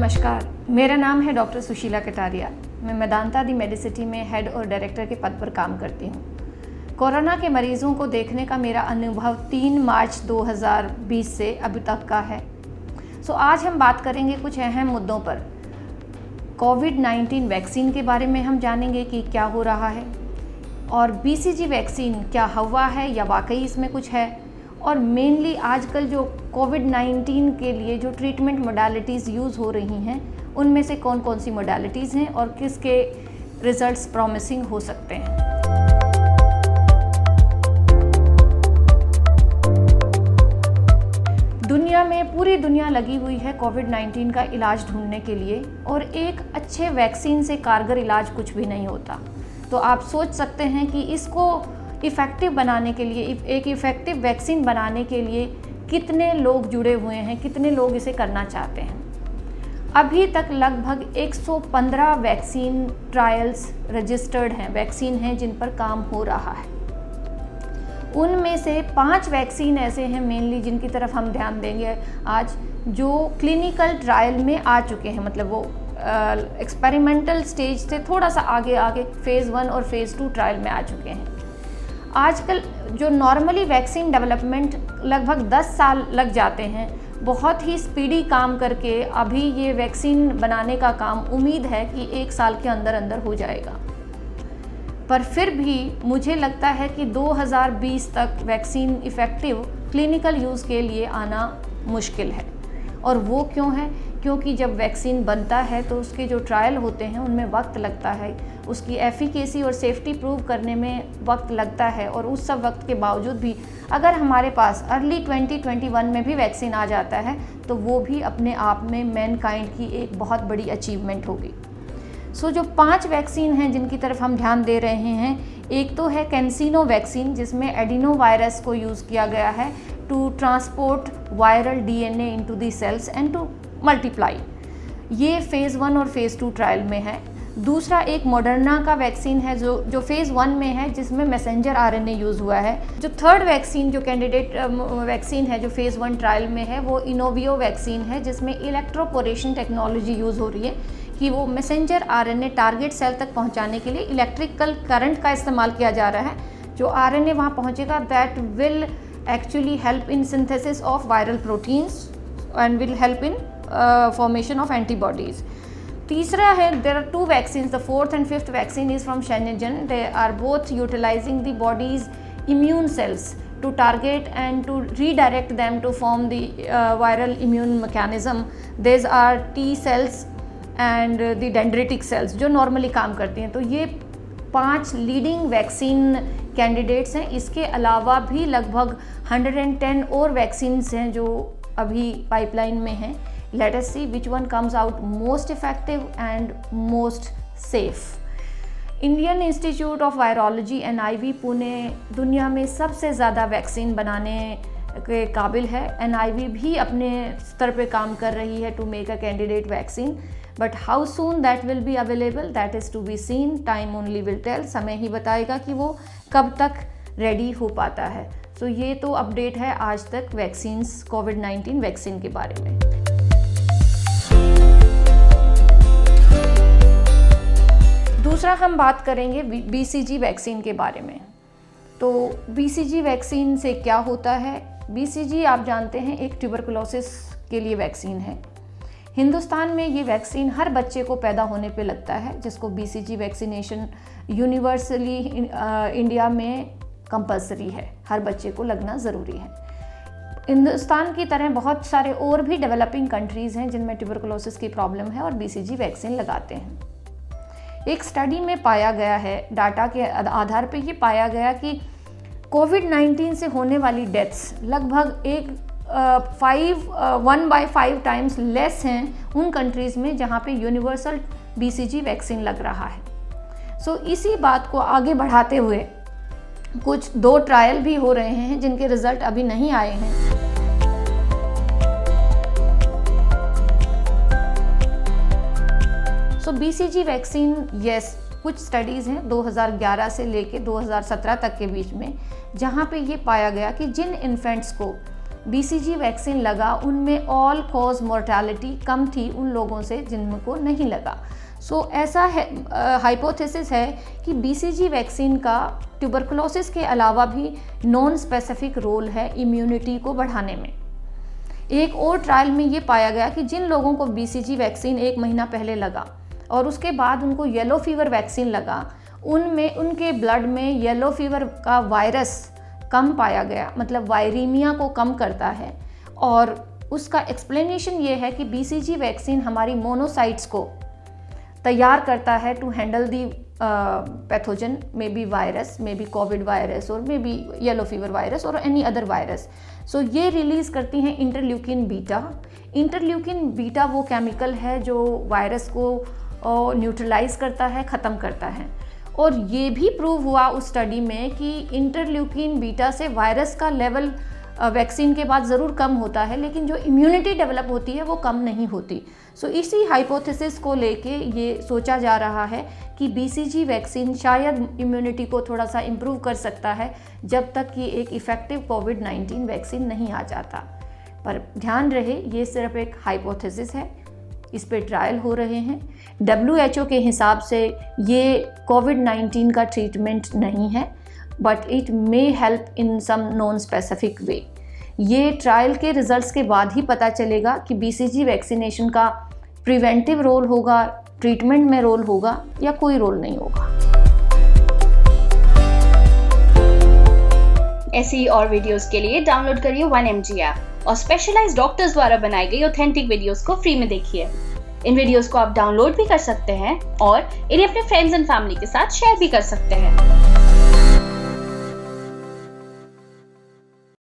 नमस्कार, मेरा नाम है डॉक्टर सुशीला कटारिया। मैं मेदांता दी मेडिसिटी में हेड और डायरेक्टर के पद पर काम करती हूँ। कोरोना के मरीजों को देखने का मेरा अनुभव 3 मार्च 2020 से अभी तक का है। आज हम बात करेंगे कुछ अहम मुद्दों पर। कोविड-19 वैक्सीन के बारे में हम जानेंगे कि क्या हो रहा है, और BCG वैक्सीन क्या हवा है या वाकई इसमें कुछ है, और मेनली आजकल जो कोविड-19 के लिए जो ट्रीटमेंट मोडालिटीज़ यूज़ हो रही हैं उनमें से कौन कौन सी मोडालिटीज़ हैं और किसके रिजल्ट्स प्रॉमिसिंग हो सकते हैं। दुनिया में पूरी दुनिया लगी हुई है कोविड-19 का इलाज ढूंढने के लिए, और एक अच्छे वैक्सीन से कारगर इलाज कुछ भी नहीं होता। तो आप सोच सकते हैं कि इसको इफ़ेक्टिव बनाने के लिए, एक इफ़ेक्टिव वैक्सीन बनाने के लिए कितने लोग जुड़े हुए हैं, कितने लोग इसे करना चाहते हैं। अभी तक लगभग 115 वैक्सीन ट्रायल्स रजिस्टर्ड हैं, वैक्सीन हैं जिन पर काम हो रहा है। उनमें से 5 वैक्सीन ऐसे हैं मेनली जिनकी तरफ हम ध्यान देंगे आज, जो क्लिनिकल ट्रायल में आ चुके हैं, मतलब वो एक्सपेरिमेंटल स्टेज से थोड़ा सा आगे फ़ेज़ 1 और फ़ेज़ 2 ट्रायल में आ चुके हैं। आजकल जो नॉर्मली वैक्सीन डेवलपमेंट लगभग 10 साल लग जाते हैं, बहुत ही स्पीडी काम करके अभी ये वैक्सीन बनाने का काम उम्मीद है कि 1 साल के अंदर अंदर हो जाएगा। पर फिर भी मुझे लगता है कि 2020 तक वैक्सीन इफ़ेक्टिव क्लिनिकल यूज़ के लिए आना मुश्किल है। और वो क्यों है? क्योंकि जब वैक्सीन बनता है तो उसके जो ट्रायल होते हैं उनमें वक्त लगता है, उसकी एफिकेसी और सेफ्टी प्रूव करने में वक्त लगता है। और उस सब वक्त के बावजूद भी अगर हमारे पास अर्ली 2021 में भी वैक्सीन आ जाता है तो वो भी अपने आप में मैनकाइंड की एक बहुत बड़ी अचीवमेंट होगी। जो 5 वैक्सीन हैं जिनकी तरफ हम ध्यान दे रहे हैं, एक तो है कैंसिनो वैक्सीन, जिसमें एडिनो वायरस को यूज़ किया गया है to transport viral DNA into the cells and to multiply. ये फ़ेज़ 1 और फ़ेज़ 2 ट्रायल में है। दूसरा एक मॉडर्ना का वैक्सीन है जो फ़ेज़ 1 में है, जिसमें मैसेंजर RNA यूज़ हुआ है। जो थर्ड वैक्सीन जो कैंडिडेट वैक्सीन है जो फ़ेज़ 1 ट्रायल में है, वो इनोवियो वैक्सीन है, जिसमें इलेक्ट्रोपोरेशन टेक्नोलॉजी यूज़ हो रही है कि वो मैसेंजर RNA टारगेट सेल तक पहुंचाने के लिए इलेक्ट्रिकल करंट का इस्तेमाल किया जा रहा है। जो RNA वहाँ पहुँचेगा, that will actually help in synthesis of viral proteins and will help in formation of antibodies. तीसरा है, there are 2 vaccines, the 4th and 5th vaccine is from Shenzhen. They are both utilizing the body's immune cells to target and to redirect them to form the viral immune mechanism. These are T cells and the dendritic cells जो normally काम करती हैं। तो ये 5 leading vaccine candidates हैं। इसके अलावा भी लगभग 110 और वैक्सीन्स हैं जो अभी पाइपलाइन में हैं। Let us see which one comes out most effective and most safe. Indian institute of virology NIV Pune दुनिया में सबसे ज़्यादा वैक्सीन बनाने के काबिल है। NIV भी अपने स्तर पे काम कर रही है to make a candidate vaccine, but how soon that will be available, that is to be seen. Time only will tell, समय ही बताएगा कि वो कब तक रेडी हो पाता है। ये तो अपडेट है आज तक वैक्सीन्स, कोविड-19 वैक्सीन के बारे में। दूसरा हम बात करेंगे BCG वैक्सीन के बारे में। तो BCG वैक्सीन से क्या होता है? BCG आप जानते हैं एक ट्यूबरकुलोसिस के लिए वैक्सीन है। हिंदुस्तान में ये वैक्सीन हर बच्चे को पैदा होने पे लगता है, जिसको BCG वैक्सीनेशन यूनिवर्सली इंडिया में कंपल्सरी है, हर बच्चे को लगना ज़रूरी है। हिंदुस्तान की तरह बहुत सारे और भी डेवलपिंग कंट्रीज़ हैं जिनमें ट्यूबरकुलोसिस की प्रॉब्लम है और BCG वैक्सीन लगाते हैं। एक स्टडी में पाया गया है, डाटा के आधार पे ये पाया गया कि कोविड-19 से होने वाली डेथ्स लगभग 1/5 टाइम्स लेस हैं उन कंट्रीज़ में जहाँ पे यूनिवर्सल BCG वैक्सीन लग रहा है। इसी बात को आगे बढ़ाते हुए कुछ 2 ट्रायल भी हो रहे हैं जिनके रिजल्ट अभी नहीं आए हैं। BCG वैक्सीन, यस, कुछ स्टडीज़ हैं 2011 से लेके 2017 तक के बीच में, जहाँ पे ये पाया गया कि जिन इन्फेंट्स को BCG वैक्सीन लगा उनमें ऑल कॉज मोर्टेलिटी कम थी उन लोगों से जिनको नहीं लगा। सो ऐसा है हाइपोथेसिस है कि BCG वैक्सीन का ट्यूबरकुलोसिस के अलावा भी नॉन स्पेसिफिक रोल है इम्यूनिटी को बढ़ाने में। एक और ट्रायल में ये पाया गया कि जिन लोगों को BCG वैक्सीन 1 महीना पहले लगा और उसके बाद उनको येलो फीवर वैक्सीन लगा, उनमें उनके ब्लड में येलो फीवर का वायरस कम पाया गया, मतलब वायरीमिया को कम करता है। और उसका एक्सप्लेनेशन ये है कि BCG वैक्सीन हमारी मोनोसाइट्स को तैयार करता है to handle the pathogen, may be virus, may be covid virus और may be yellow fever virus और एनी अदर वायरस। सो ये रिलीज़ करती हैं इंटरल्यूकिन बीटा। इंटरल्यूकिन बीटा वो केमिकल है जो वायरस को न्यूट्रलाइज करता है, ख़त्म करता है। और ये भी प्रूव हुआ उस स्टडी में कि इंटरल्यूकिन बीटा से वायरस का लेवल वैक्सीन के बाद ज़रूर कम होता है, लेकिन जो इम्यूनिटी डेवलप होती है वो कम नहीं होती। सो इसी हाइपोथेसिस को लेके ये सोचा जा रहा है कि BCG वैक्सीन शायद इम्यूनिटी को थोड़ा सा इम्प्रूव कर सकता है जब तक कि एक इफ़ेक्टिव कोविड-19 वैक्सीन नहीं आ जाता। पर ध्यान रहे ये सिर्फ एक हाइपोथेसिस है, इस पे ट्रायल हो रहे हैं। WHO के हिसाब से ये कोविड-19 का ट्रीटमेंट नहीं है, but it may help in some non specific way. ये ट्रायल के रिजल्ट्स के बाद ही पता चलेगा कि BCG वैक्सीनेशन का प्रिवेंटिव रोल होगा, ट्रीटमेंट में रोल होगा या कोई रोल नहीं होगा। ऐसी ही और वीडियोस के लिए डाउनलोड करिए 1mg ऐप और स्पेशलाइज्ड डॉक्टर्स द्वारा बनाई गई ऑथेंटिक वीडियोस को फ्री में देखिए। इन वीडियोस को आप डाउनलोड भी कर सकते हैं और इन्हें अपने फ्रेंड्स एंड फैमिली के साथ शेयर भी कर सकते हैं।